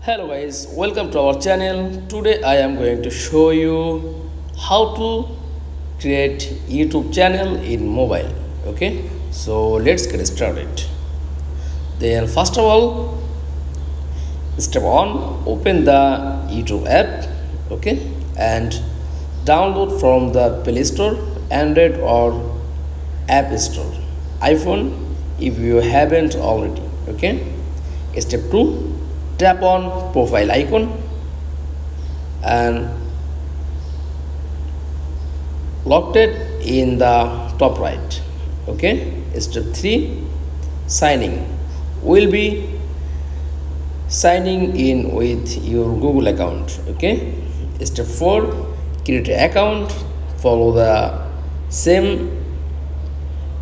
Hello guys, welcome to our channel. Today I am going to show you how to create YouTube channel in mobile. Okay, so let's get started. Then first of all, step 1, open the YouTube app. Okay, and download from the Play Store, Android or App Store, iPhone if you haven't already. Okay, step 2, tap on profile icon and lock it in the top right. Okay, step 3, signing. Will be signing in with your Google account. Okay, step 4, create an account. Follow the same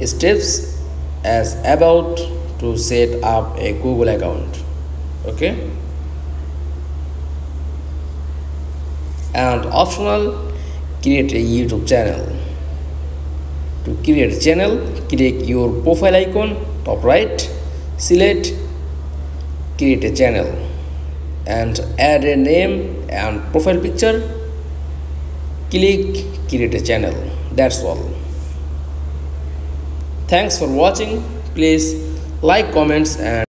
steps as about to set up a Google account. Okay, and optional, create a YouTube channel. To create a channel, click your profile icon top right, select create a channel and add a name and profile picture. Click create a channel. That's all. Thanks for watching. Please like, comments and